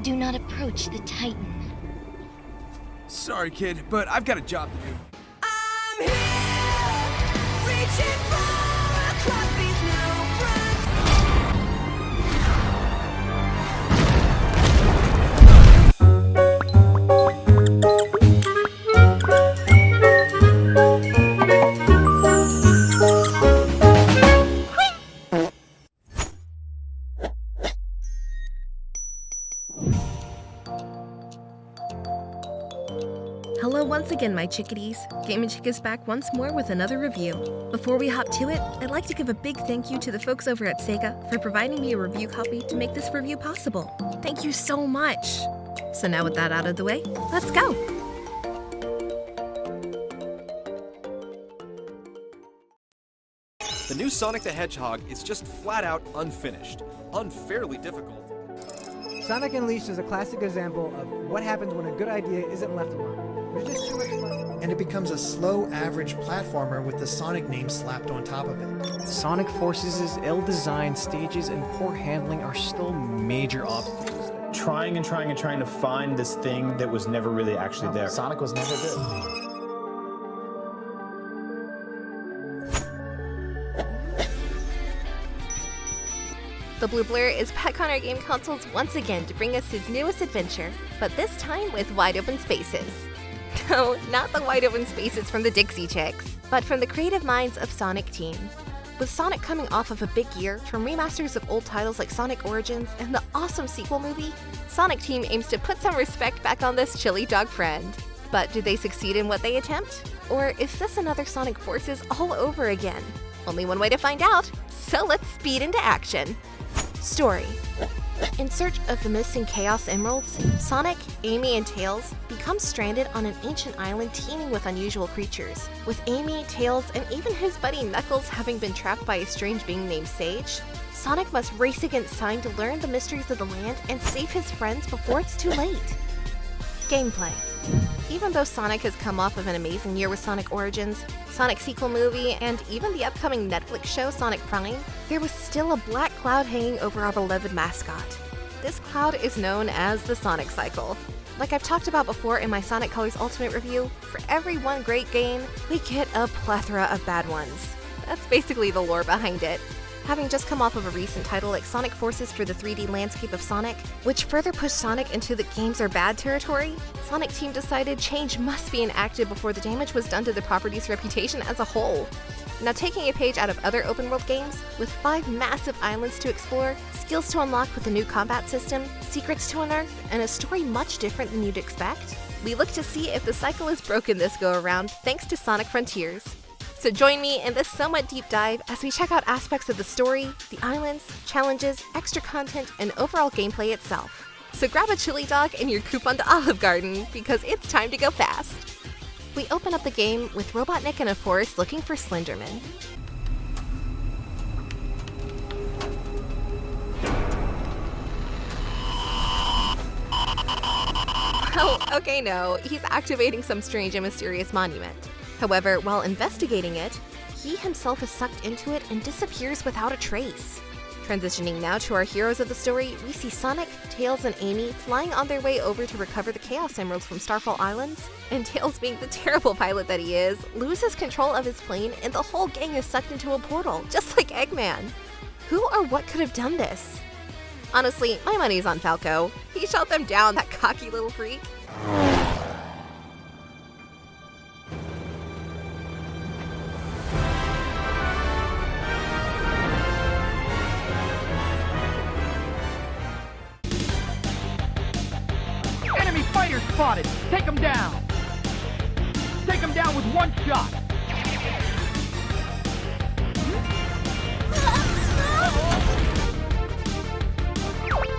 Do not approach the Titan. Sorry, kid, but I've got a job to do. I'm here, reaching far across these new fronts. Hello once again, my chickadees. GameNChick is back once more with another review. Before we hop to it, I'd like to give a big thank you to the folks over at SEGA for providing me a review copy to make this review possible. Thank you so much! So now with that out of the way, let's go! The new Sonic the Hedgehog is just flat out unfinished, unfairly difficult. Sonic Unleashed is a classic example of what happens when a good idea isn't left alone. There's just too much fun. And it becomes a slow, average platformer with the Sonic name slapped on top of it. Sonic Forces' ill-designed stages and poor handling are still major obstacles. Trying to find this thing that was never really actually there. Sonic was never good. The Blue Blur is back on our game consoles once again to bring us his newest adventure, but this time with wide open spaces. No, not the wide open spaces from the Dixie Chicks, but from the creative minds of Sonic Team. With Sonic coming off of a big year from remasters of old titles like Sonic Origins and the awesome sequel movie, Sonic Team aims to put some respect back on this chili dog friend. But do they succeed in what they attempt? Or is this another Sonic Forces all over again? Only one way to find out, so let's speed into action. Story. In search of the missing Chaos Emeralds, Sonic, Amy, and Tails become stranded on an ancient island teeming with unusual creatures. With Amy, Tails, and even his buddy Knuckles having been trapped by a strange being named Sage, Sonic must race against time to learn the mysteries of the land and save his friends before it's too late. Gameplay. Even though Sonic has come off of an amazing year with Sonic Origins, Sonic sequel movie, and even the upcoming Netflix show Sonic Prime, there was still a black cloud hanging over our beloved mascot. This cloud is known as the Sonic Cycle. Like I've talked about before in my Sonic Colors Ultimate review, for every one great game, we get a plethora of bad ones. That's basically the lore behind it. Having just come off of a recent title like Sonic Forces for the 3D landscape of Sonic, which further pushed Sonic into the games are bad territory, Sonic Team decided change must be enacted before the damage was done to the property's reputation as a whole. Now taking a page out of other open world games, with 5 massive islands to explore, skills to unlock with a new combat system, secrets to unearth, and a story much different than you'd expect, we look to see if the cycle is broken this go around thanks to Sonic Frontiers. So join me in this somewhat deep dive as we check out aspects of the story, the islands, challenges, extra content, and overall gameplay itself. So grab a chili dog and your coupon to Olive Garden, because it's time to go fast. We open up the game with Robotnik in a forest looking for Slenderman. Oh, okay, no, he's activating some strange and mysterious monument. However, while investigating it, he himself is sucked into it and disappears without a trace. Transitioning now to our heroes of the story, we see Sonic, Tails, and Amy flying on their way over to recover the Chaos Emeralds from Starfall Islands, and Tails, being the terrible pilot that he is, loses control of his plane and the whole gang is sucked into a portal, just like Eggman. Who or what could have done this? Honestly, my money's on Falco. He shot them down, that cocky little freak. Enemy fighter spotted! Take him down! Take him down with one shot!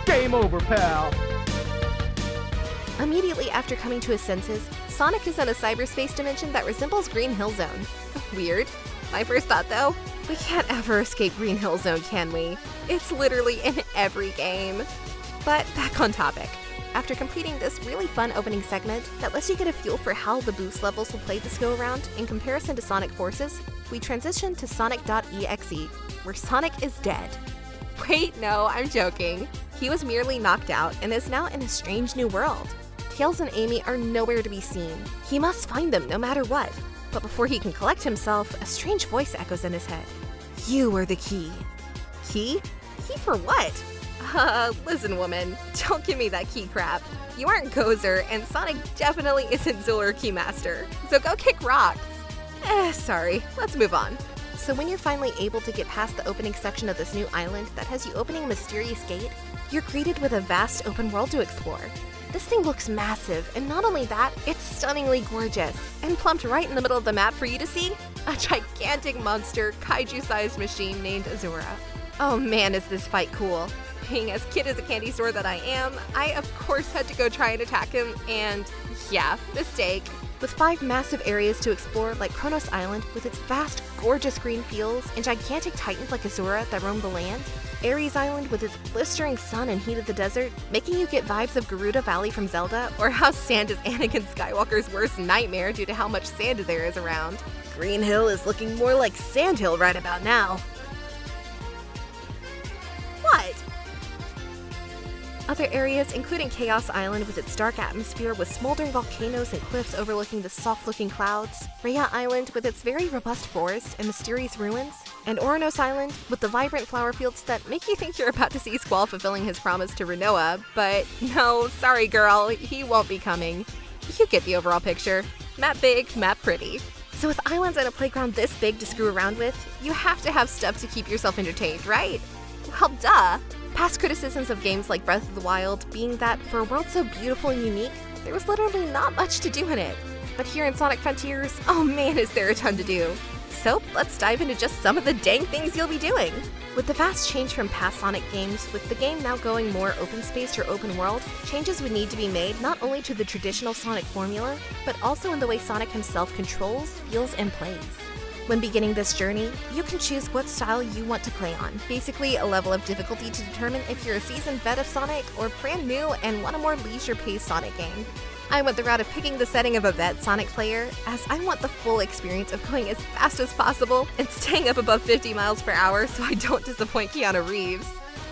Game over, pal! Immediately after coming to his senses, Sonic is in a cyberspace dimension that resembles Green Hill Zone. Weird. My first thought though, we can't ever escape Green Hill Zone, can we? It's literally in every game. But back on topic. After completing this really fun opening segment that lets you get a feel for how the boost levels will play this go around in comparison to Sonic Forces, we transition to Sonic.exe, where Sonic is dead. Wait, no, I'm joking. He was merely knocked out and is now in a strange new world. Tails and Amy are nowhere to be seen. He must find them no matter what. But before he can collect himself, a strange voice echoes in his head. You are the key. Key? Key for what? Listen, woman, don't give me that key crap. You aren't Gozer, and Sonic definitely isn't Ziller Keymaster, so go kick rocks. Sorry, let's move on. So when you're finally able to get past the opening section of this new island that has you opening a mysterious gate, you're greeted with a vast open world to explore. This thing looks massive, and not only that, it's stunningly gorgeous. And plumped right in the middle of the map for you to see, a gigantic monster, kaiju-sized machine named Azura. Oh man, is this fight cool. Being as cute as a candy store that I am, I of course had to go try and attack him, and yeah, mistake. With 5 massive areas to explore like Kronos Island with its vast, gorgeous green fields and gigantic titans like Azura that roam the land, Ares Island with its blistering sun and heat of the desert, making you get vibes of Gerudo Valley from Zelda, or how sand is Anakin Skywalker's worst nightmare due to how much sand there is around. Green Hill is looking more like Sand Hill right about now. What? Other areas, including Chaos Island with its dark atmosphere with smoldering volcanoes and cliffs overlooking the soft-looking clouds, Rhea Island with its very robust forests and mysterious ruins, and Oranos Island with the vibrant flower fields that make you think you're about to see Squall fulfilling his promise to Rinoa, but no, sorry girl, he won't be coming. You get the overall picture. Map big, map pretty. So with islands and a playground this big to screw around with, you have to have stuff to keep yourself entertained, right? Well, duh! Past criticisms of games like Breath of the Wild being that for a world so beautiful and unique, there was literally not much to do in it. But here in Sonic Frontiers, oh man is there a ton to do. So let's dive into just some of the dang things you'll be doing. With the vast change from past Sonic games, with the game now going more open space or open world, changes would need to be made not only to the traditional Sonic formula, but also in the way Sonic himself controls, feels, and plays. When beginning this journey, you can choose what style you want to play on, basically a level of difficulty to determine if you're a seasoned vet of Sonic or brand new and want a more leisure-paced Sonic game. I went the route of picking the setting of a vet Sonic player, as I want the full experience of going as fast as possible and staying up above 50 miles per hour so I don't disappoint Keanu Reeves.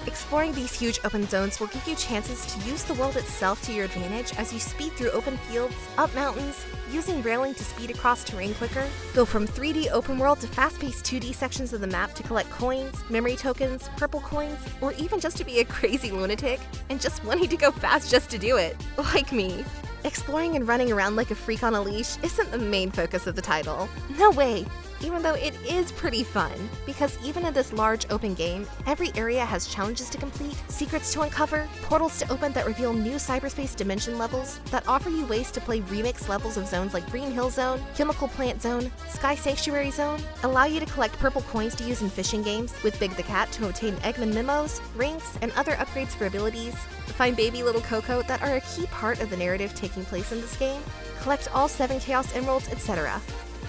Exploring these huge open zones will give you chances to use the world itself to your advantage as you speed through open fields, up mountains, using railing to speed across terrain quicker, go from 3D open world to fast-paced 2D sections of the map to collect coins, memory tokens, purple coins, or even just to be a crazy lunatic and just wanting to go fast just to do it, like me. Exploring and running around like a freak on a leash isn't the main focus of the title. No way! Even though it is pretty fun, because even in this large open game, every area has challenges to complete, secrets to uncover, portals to open that reveal new cyberspace dimension levels that offer you ways to play remix levels of zones like Green Hill Zone, Chemical Plant Zone, Sky Sanctuary Zone, allow you to collect purple coins to use in fishing games, with Big the Cat to obtain Eggman memos, rings, and other upgrades for abilities, find baby little Coco that are a key part of the narrative taking place in this game, collect all 7 Chaos Emeralds, etc.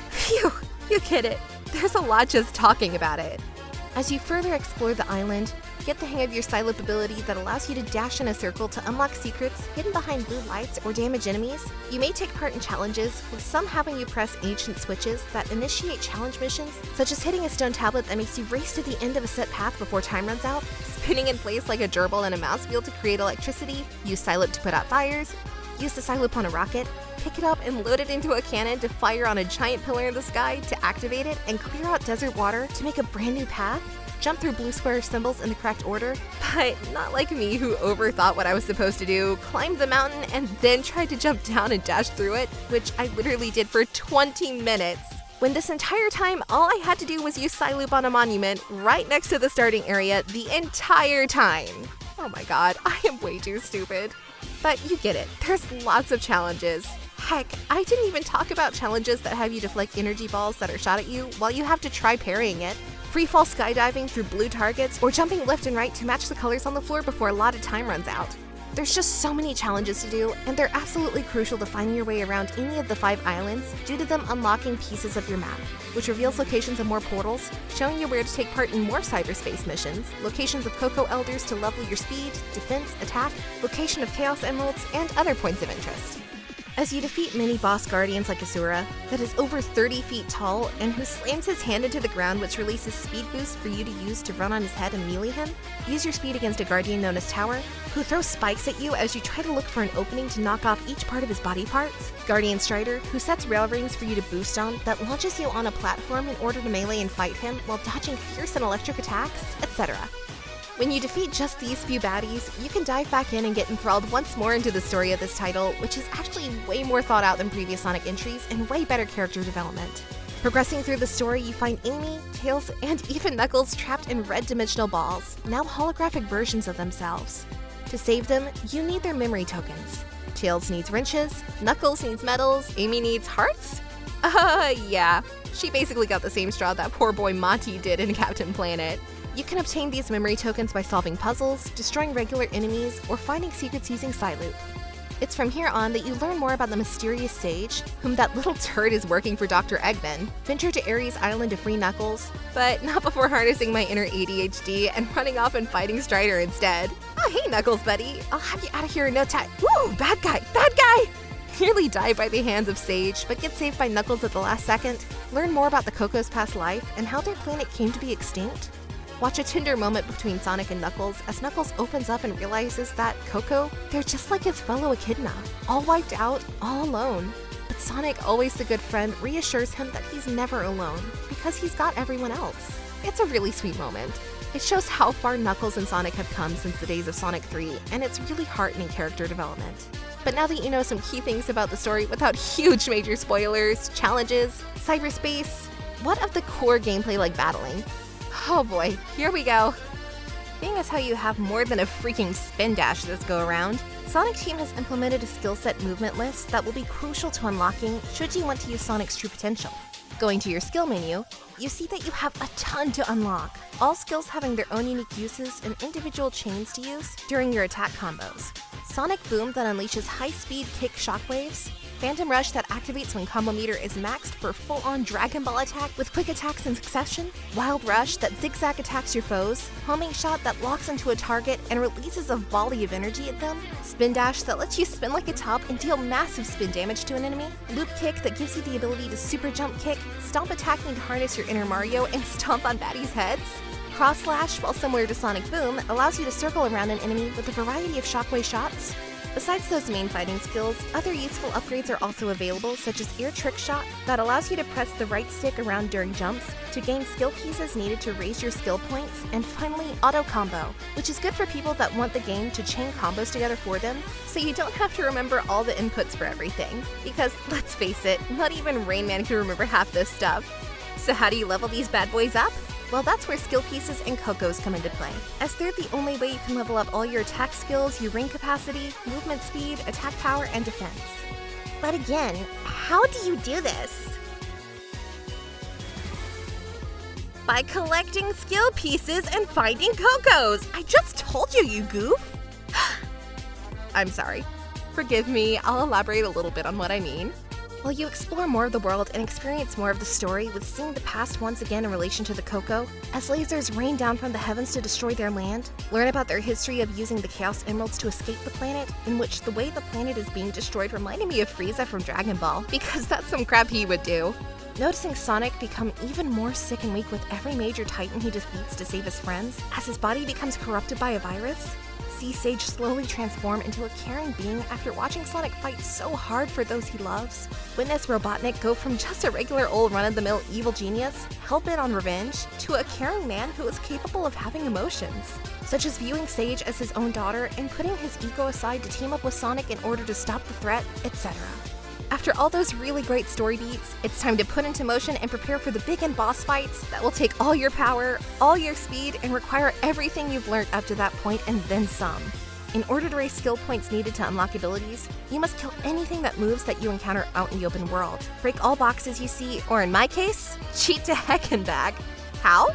Phew! You get it. There's a lot just talking about it. As you further explore the island, get the hang of your Psylip ability that allows you to dash in a circle to unlock secrets hidden behind blue lights or damage enemies. You may take part in challenges, with some having you press ancient switches that initiate challenge missions, such as hitting a stone tablet that makes you race to the end of a set path before time runs out, spinning in place like a gerbil in a mouse wheel to create electricity, use Psylip to put out fires, use the Psylip on a rocket, pick it up and load it into a cannon to fire on a giant pillar in the sky to activate it and clear out desert water to make a brand new path, jump through blue square symbols in the correct order, but not like me who overthought what I was supposed to do, climbed the mountain and then tried to jump down and dash through it, which I literally did for 20 minutes. When this entire time, all I had to do was use Psyloop on a monument right next to the starting area the entire time. Oh my god, I am way too stupid. But you get it, there's lots of challenges. Heck, I didn't even talk about challenges that have you deflect energy balls that are shot at you while you have to try parrying it, freefall skydiving through blue targets, or jumping left and right to match the colors on the floor before a lot of time runs out. There's just so many challenges to do, and they're absolutely crucial to finding your way around any of the 5 islands due to them unlocking pieces of your map, which reveals locations of more portals, showing you where to take part in more cyberspace missions, locations of Cocoa Elders to level your speed, defense, attack, location of Chaos Emeralds, and other points of interest. as you defeat mini-boss guardians like Asura, that is over 30 feet tall and who slams his hand into the ground, which releases speed boost for you to use to run on his head and melee him. Use your speed against a guardian known as Tower, who throws spikes at you as you try to look for an opening to knock off each part of his body parts. Guardian Strider, who sets rail rings for you to boost on that launches you on a platform in order to melee and fight him while dodging fierce and electric attacks, etc. When you defeat just these few baddies, you can dive back in and get enthralled once more into the story of this title, which is actually way more thought out than previous Sonic entries and way better character development. Progressing through the story, you find Amy, Tails, and even Knuckles trapped in red dimensional balls, now holographic versions of themselves. To save them, you need their memory tokens. Tails needs wrenches, Knuckles needs medals, Amy needs hearts? Yeah. She basically got the same straw that poor boy Monty did in Captain Planet. You can obtain these memory tokens by solving puzzles, destroying regular enemies, or finding secrets using Psyloop. It's from here on that you learn more about the mysterious sage, whom that little turd is working for Dr. Eggman. Venture to Ares Island to free Knuckles, but not before harnessing my inner ADHD and running off and fighting Strider instead. Oh, hey Knuckles, buddy. I'll have you out of here in no time. Woo, bad guy, bad guy! Nearly die by the hands of Sage, but get saved by Knuckles at the last second. Learn more about the Coco's past life and how their planet came to be extinct. Watch a tender moment between Sonic and Knuckles as Knuckles opens up and realizes that Coco, they're just like his fellow Echidna, all wiped out, all alone. But Sonic, always the good friend, reassures him that he's never alone, because he's got everyone else. It's a really sweet moment. It shows how far Knuckles and Sonic have come since the days of Sonic 3, and it's really heartening character development. But now that you know some key things about the story without huge major spoilers, challenges, cyberspace, what of the core gameplay like battling? Oh boy, here we go. Being as how you have more than a freaking spin dash this go around, Sonic Team has implemented a skill set movement list that will be crucial to unlocking should you want to use Sonic's true potential. Going to your skill menu, you see that you have a ton to unlock, all skills having their own unique uses and individual chains to use during your attack combos. Sonic Boom that unleashes high-speed kick shockwaves, Phantom Rush that activates when combo meter is maxed for full-on Dragon Ball attack with quick attacks in succession, Wild Rush that zigzag attacks your foes, Homing Shot that locks into a target and releases a volley of energy at them, Spin Dash that lets you spin like a top and deal massive spin damage to an enemy, Loop Kick that gives you the ability to super jump kick, Stomp attacking to harness your inner Mario and stomp on baddies' heads, Cross Slash, while similar to Sonic Boom, allows you to circle around an enemy with a variety of shockwave shots. Besides those main fighting skills, other useful upgrades are also available, such as Air Trick Shot that allows you to press the right stick around during jumps to gain skill pieces needed to raise your skill points, and finally Auto Combo, which is good for people that want the game to chain combos together for them, so you don't have to remember all the inputs for everything. Because let's face it, not even Rain Man can remember half this stuff. So how do you level these bad boys up? Well, that's where skill pieces and Cocos come into play, as they're the only way you can level up all your attack skills, your ring capacity, movement speed, attack power, and defense. But again, how do you do this? By collecting skill pieces and finding Cocos! I just told you, you goof! I'm sorry. Forgive me, I'll elaborate a little bit on what I mean. While you explore more of the world and experience more of the story with seeing the past once again in relation to the Coco, as lasers rain down from the heavens to destroy their land, learn about their history of using the Chaos Emeralds to escape the planet, in which the way the planet is being destroyed reminded me of Frieza from Dragon Ball, because that's some crap he would do. Noticing Sonic become even more sick and weak with every major Titan he defeats to save his friends, as his body becomes corrupted by a virus, see Sage slowly transform into a caring being after watching Sonic fight so hard for those he loves. Witness Robotnik go from just a regular old run-of-the-mill evil genius, hell-bent on revenge, to a caring man who is capable of having emotions, such as viewing Sage as his own daughter and putting his ego aside to team up with Sonic in order to stop the threat, etc. After all those really great story beats, it's time to put into motion and prepare for the big end boss fights that will take all your power, all your speed, and require everything you've learned up to that point and then some. In order to raise skill points needed to unlock abilities, you must kill anything that moves that you encounter out in the open world, break all boxes you see, or in my case, cheat to heck and back. How?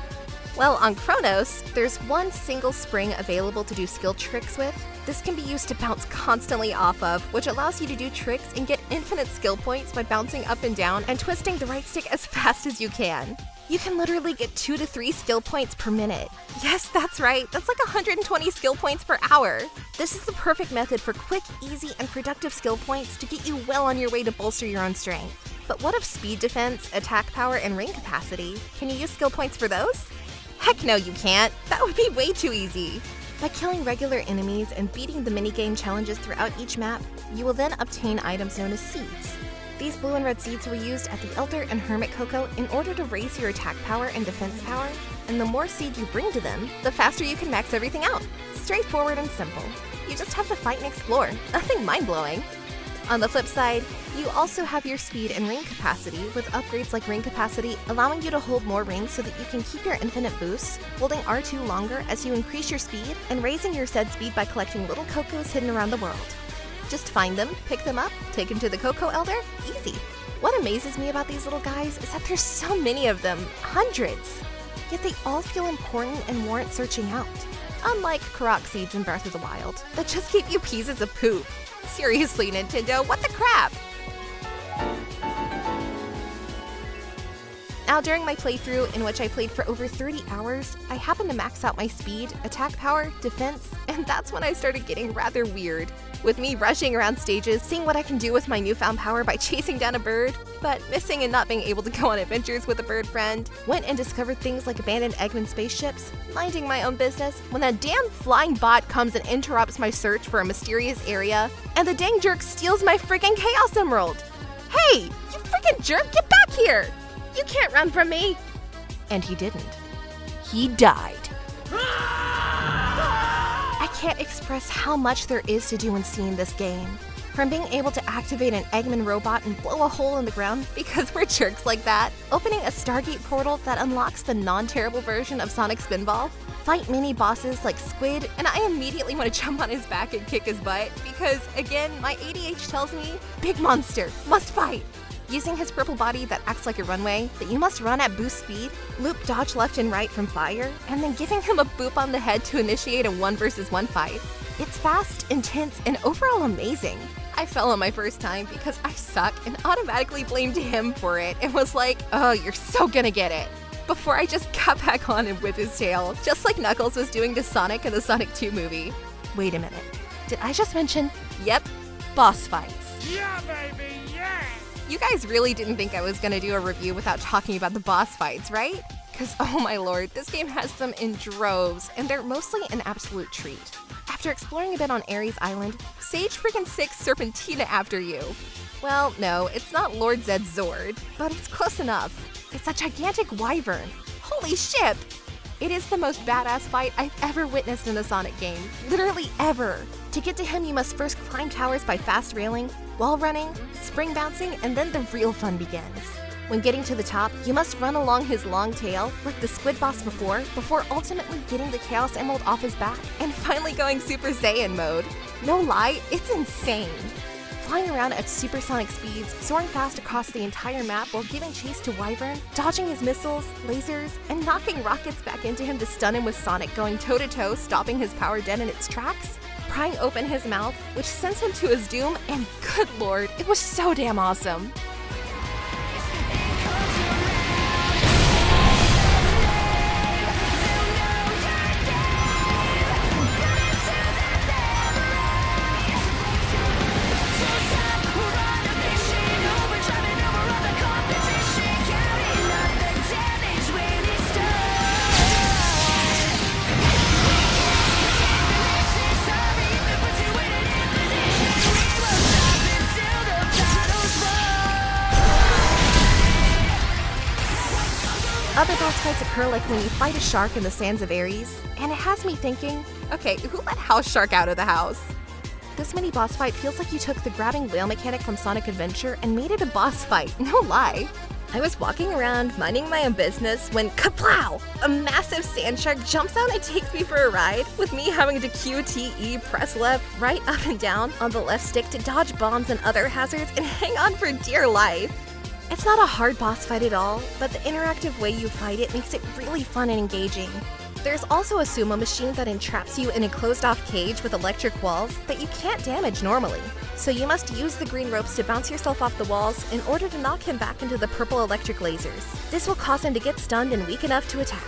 Well, on Chronos, there's one single spring available to do skill tricks with. This can be used to bounce constantly off of, which allows you to do tricks and get infinite skill points by bouncing up and down and twisting the right stick as fast as you can. You can literally get 2 to 3 skill points per minute. Yes, that's right, that's like 120 skill points per hour. This is the perfect method for quick, easy, and productive skill points to get you well on your way to bolster your own strength. But what of speed defense, attack power, and ring capacity? Can you use skill points for those? Heck no, you can't. That would be way too easy. By killing regular enemies and beating the minigame challenges throughout each map, you will then obtain items known as seeds. These blue and red seeds were used at the Elder and Hermit Cocoa in order to raise your attack power and defense power, and the more seed you bring to them, the faster you can max everything out. Straightforward and simple. You just have to fight and explore. Nothing mind-blowing. On the flip side, you also have your speed and ring capacity, with upgrades like ring capacity allowing you to hold more rings so that you can keep your infinite boosts, holding R2 longer as you increase your speed, and raising your said speed by collecting little Cocos hidden around the world. Just find them, pick them up, take them to the Cocoa Elder, easy. What amazes me about these little guys is that there's so many of them, hundreds. Yet they all feel important and warrant searching out. Unlike Korok seeds in Breath of the Wild, that just give you pieces of poop. Seriously, Nintendo, what the crap? Now, during my playthrough, in which I played for over 30 hours, I happened to max out my speed, attack power, defense, and that's when I started getting rather weird. With me rushing around stages, seeing what I can do with my newfound power by chasing down a bird, but missing and not being able to go on adventures with a bird friend. Went and discovered things like abandoned Eggman spaceships, minding my own business, when that damn flying bot comes and interrupts my search for a mysterious area, and the dang jerk steals my freaking Chaos Emerald! Hey, you freaking jerk, get back here! You can't run from me! And he didn't. He died. I can't express how much there is to do and see in this game. From being able to activate an Eggman robot and blow a hole in the ground because we're jerks like that, opening a Stargate portal that unlocks the non-terrible version of Sonic Spinball, fight mini-bosses like Squid, and I immediately want to jump on his back and kick his butt because, again, my ADH tells me, big monster, must fight. Using his purple body that acts like a runway that you must run at boost speed, loop dodge left and right from fire, and then giving him a boop on the head to initiate a 1 versus 1 fight. It's fast, intense, and overall amazing. I fell on my first time because I suck and automatically blamed him for it and was like, oh, you're so gonna get it. Before I just got back on and whip his tail, just like Knuckles was doing to Sonic in the Sonic 2 movie. Wait a minute, did I just mention, yep, boss fights? Yeah, baby, yeah! You guys really didn't think I was gonna do a review without talking about the boss fights, right? Cause oh my lord, this game has them in droves, and they're mostly an absolute treat. After exploring a bit on Ares Island, Sage freaking 6 Serpentina after you. Well, no, it's not Lord Zed's Zord, but it's close enough. It's a gigantic wyvern. Holy shit! It is the most badass fight I've ever witnessed in a Sonic game. Literally ever. To get to him, you must first climb towers by fast railing, wall running, spring bouncing, and then the real fun begins. When getting to the top, you must run along his long tail, like the Squid boss before ultimately getting the Chaos Emerald off his back, and finally going Super Saiyan mode. No lie, it's insane. Flying around at supersonic speeds, soaring fast across the entire map while giving chase to Wyvern, dodging his missiles, lasers, and knocking rockets back into him to stun him with Sonic going toe-to-toe, stopping his power dead in its tracks, prying open his mouth, which sends him to his doom, and good lord, it was so damn awesome. Other boss fights occur like when you fight a shark in the sands of Ares, and it has me thinking, okay, who let House Shark out of the house? This mini boss fight feels like you took the grabbing whale mechanic from Sonic Adventure and made it a boss fight, no lie. I was walking around, minding my own business, when kaplow! A massive sand shark jumps out and takes me for a ride, with me having to QTE press left, right, up and down on the left stick to dodge bombs and other hazards and hang on for dear life. It's not a hard boss fight at all, but the interactive way you fight it makes it really fun and engaging. There's also a sumo machine that entraps you in a closed-off cage with electric walls that you can't damage normally. So you must use the green ropes to bounce yourself off the walls in order to knock him back into the purple electric lasers. This will cause him to get stunned and weak enough to attack.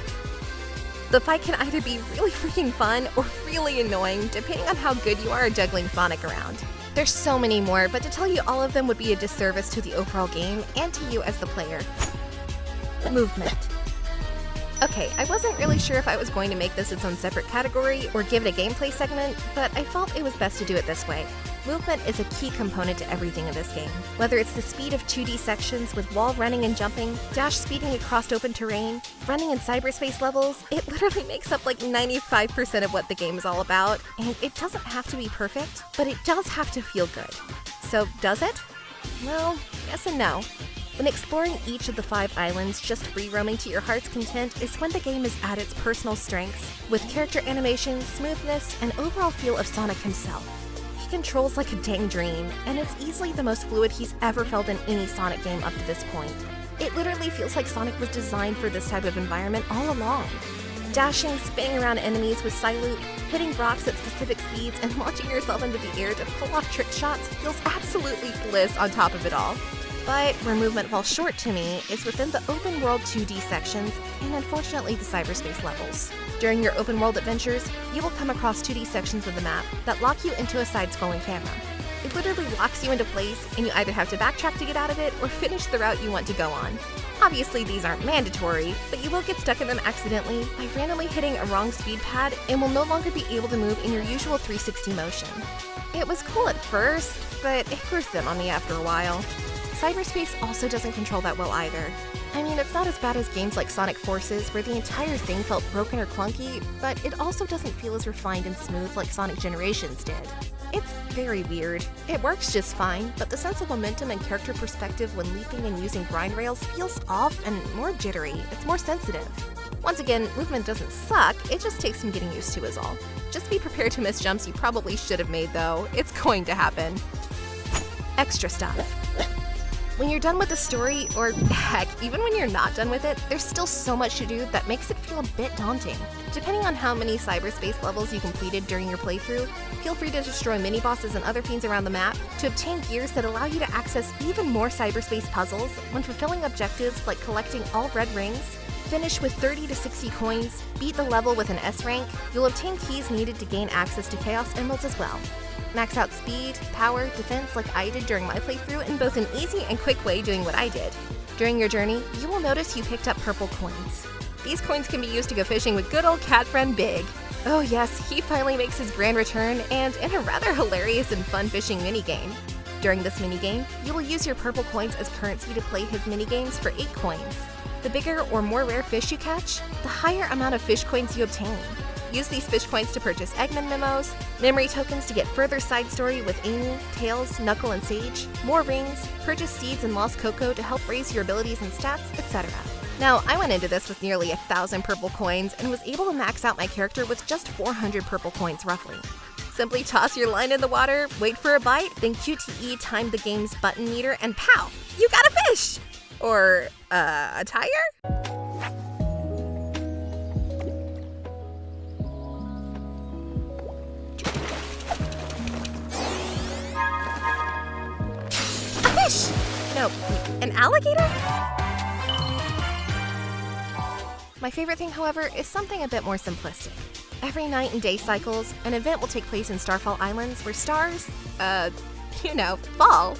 The fight can either be really freaking fun or really annoying, depending on how good you are at juggling Sonic around. There's so many more, but to tell you all of them would be a disservice to the overall game and to you as the player. Movement. Okay, I wasn't really sure if I was going to make this its own separate category or give it a gameplay segment, but I felt it was best to do it this way. Movement is a key component to everything in this game. Whether it's the speed of 2D sections with wall running and jumping, dash speeding across open terrain, running in cyberspace levels, it literally makes up like 95% of what the game is all about, and it doesn't have to be perfect, but it does have to feel good. So does it? Well, yes and no. When exploring each of the 5 islands just free roaming to your heart's content is when the game is at its personal strengths, with character animation, smoothness, and overall feel of Sonic himself. He controls like a dang dream, and it's easily the most fluid he's ever felt in any Sonic game up to this point. It literally feels like Sonic was designed for this type of environment all along. Dashing, spinning around enemies with Psy-Loop, hitting rocks at specific speeds, and launching yourself into the air to pull off trick shots feels absolutely bliss on top of it all. But where movement falls short to me is within the open world 2D sections and unfortunately the cyberspace levels. During your open world adventures, you will come across 2D sections of the map that lock you into a side-scrolling camera. It literally locks you into place and you either have to backtrack to get out of it or finish the route you want to go on. Obviously these aren't mandatory, but you will get stuck in them accidentally by randomly hitting a wrong speed pad and will no longer be able to move in your usual 360 motion. It was cool at first, but it grew thin on me after a while. Cyberspace also doesn't control that well either. I mean, it's not as bad as games like Sonic Forces, where the entire thing felt broken or clunky, but it also doesn't feel as refined and smooth like Sonic Generations did. It's very weird. It works just fine, but the sense of momentum and character perspective when leaping and using grind rails feels off and more jittery. It's more sensitive. Once again, movement doesn't suck, it just takes some getting used to is all. Just be prepared to miss jumps you probably should have made though. It's going to happen. Extra stuff. When you're done with the story, or heck, even when you're not done with it, there's still so much to do that makes it feel a bit daunting. Depending on how many cyberspace levels you completed during your playthrough, feel free to destroy mini-bosses and other fiends around the map to obtain gears that allow you to access even more cyberspace puzzles when fulfilling objectives like collecting all red rings, finish with 30 to 60 coins, beat the level with an S rank, you'll obtain keys needed to gain access to Chaos Emeralds as well. Max out speed, power, defense like I did during my playthrough in both an easy and quick way doing what I did. During your journey, you will notice you picked up purple coins. These coins can be used to go fishing with good old cat friend Big. Oh yes, he finally makes his grand return, and in a rather hilarious and fun fishing minigame. During this minigame, you will use your purple coins as currency to play his minigames for 8 coins. The bigger or more rare fish you catch, the higher amount of fish coins you obtain. Use these fish coins to purchase Eggman memos, memory tokens to get further side story with Amy, Tails, Knuckle, and Sage, more rings, purchase seeds and Lost Cocoa to help raise your abilities and stats, etc. Now, I went into this with nearly 1,000 purple coins and was able to max out my character with just 400 purple coins roughly. Simply toss your line in the water, wait for a bite, then QTE time the game's button meter, and pow! You got a fish! Or, a tire? No, an alligator? My favorite thing, however, is something a bit more simplistic. Every night and day cycles, an event will take place in Starfall Islands where stars, fall.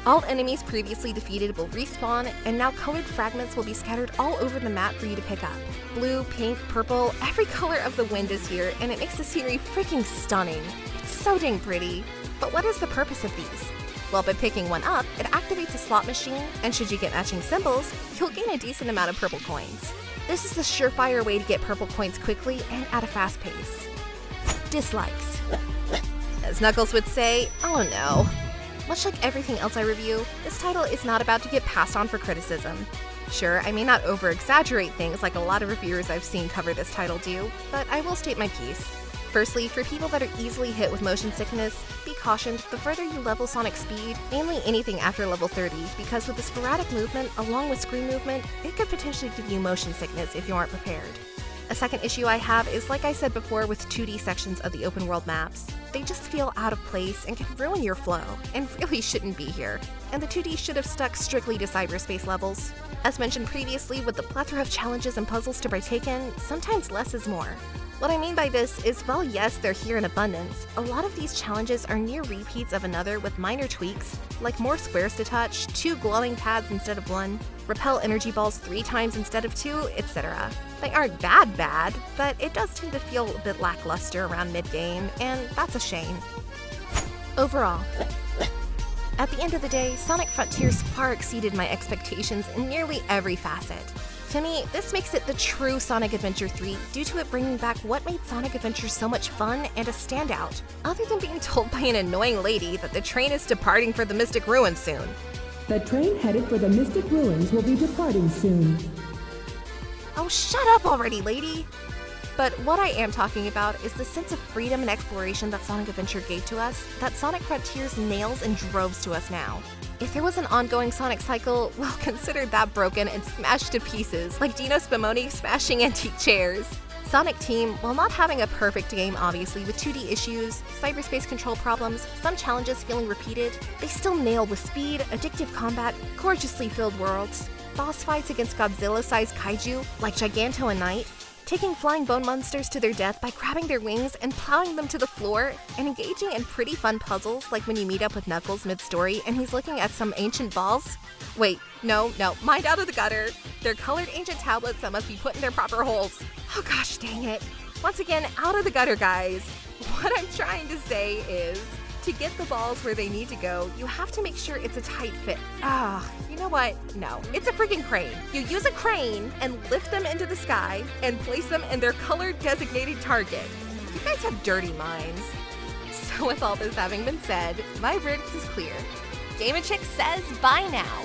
All enemies previously defeated will respawn, and now colored fragments will be scattered all over the map for you to pick up. Blue, pink, purple, every color of the wind is here, and it makes the scenery freaking stunning. It's so dang pretty. But what is the purpose of these? Well, by picking one up, it activates a slot machine, and should you get matching symbols, you'll gain a decent amount of purple coins. This is the surefire way to get purple coins quickly and at a fast pace. Dislikes. As Knuckles would say, oh no. Much like everything else I review, this title is not about to get passed on for criticism. Sure, I may not over-exaggerate things like a lot of reviewers I've seen cover this title do, but I will state my piece. Firstly, for people that are easily hit with motion sickness, be cautioned the further you level Sonic's speed, mainly anything after level 30, because with the sporadic movement along with screen movement, it could potentially give you motion sickness if you aren't prepared. A second issue I have is, like I said before, with 2D sections of the open world maps. They just feel out of place and can ruin your flow, and really shouldn't be here. And the 2D should have stuck strictly to cyberspace levels. As mentioned previously, with the plethora of challenges and puzzles to partake in, sometimes less is more. What I mean by this is, while yes, they're here in abundance, a lot of these challenges are near repeats of another with minor tweaks, like more squares to touch, 2 glowing pads instead of 1, repel energy balls 3 times instead of 2, etc. They aren't bad, but it does tend to feel a bit lackluster around mid-game, and that's a shame. Overall, at the end of the day, Sonic Frontiers far exceeded my expectations in nearly every facet. To me, this makes it the true Sonic Adventure 3 due to it bringing back what made Sonic Adventure so much fun and a standout, other than being told by an annoying lady that the train is departing for the Mystic Ruins soon. The train headed for the Mystic Ruins will be departing soon. Oh, shut up already, lady! But what I am talking about is the sense of freedom and exploration that Sonic Adventure gave to us, that Sonic Frontiers nails and droves to us now. If there was an ongoing Sonic cycle, well, consider that broken and smashed to pieces, like Dino Spumoni smashing antique chairs. Sonic Team, while not having a perfect game obviously with 2D issues, cyberspace control problems, some challenges feeling repeated, they still nail with speed, addictive combat, gorgeously filled worlds, boss fights against Godzilla-sized kaiju like Giganto and Knight, taking flying bone monsters to their death by grabbing their wings and plowing them to the floor, and engaging in pretty fun puzzles like when you meet up with Knuckles mid-story and he's looking at some ancient balls. Wait, no, mind out of the gutter. They're colored ancient tablets that must be put in their proper holes. Oh gosh dang it. Once again, out of the gutter, guys. What I'm trying to say is, to get the balls where they need to go, you have to make sure it's a tight fit. You know what? No, it's a freaking crane. You use a crane and lift them into the sky and place them in their colored designated target. You guys have dirty minds. So with all this having been said, my verdict is clear. GameNChick says bye now.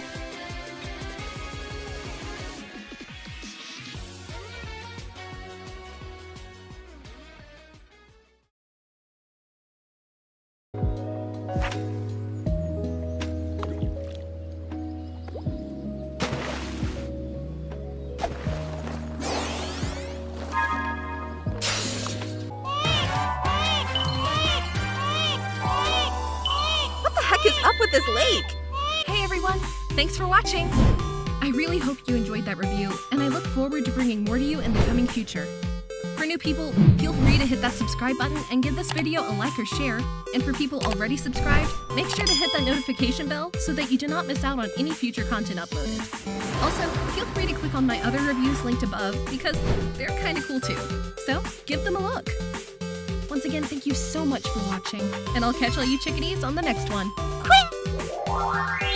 Is up with this lake? Hey everyone, thanks for watching! I really hope you enjoyed that review, and I look forward to bringing more to you in the coming future. For new people, feel free to hit that subscribe button and give this video a like or share, and for people already subscribed, make sure to hit that notification bell so that you do not miss out on any future content uploaded. Also, feel free to click on my other reviews linked above because they're kinda cool too, so give them a look. Once again, thank you so much for watching, and I'll catch all you chickadees on the next one. Quack!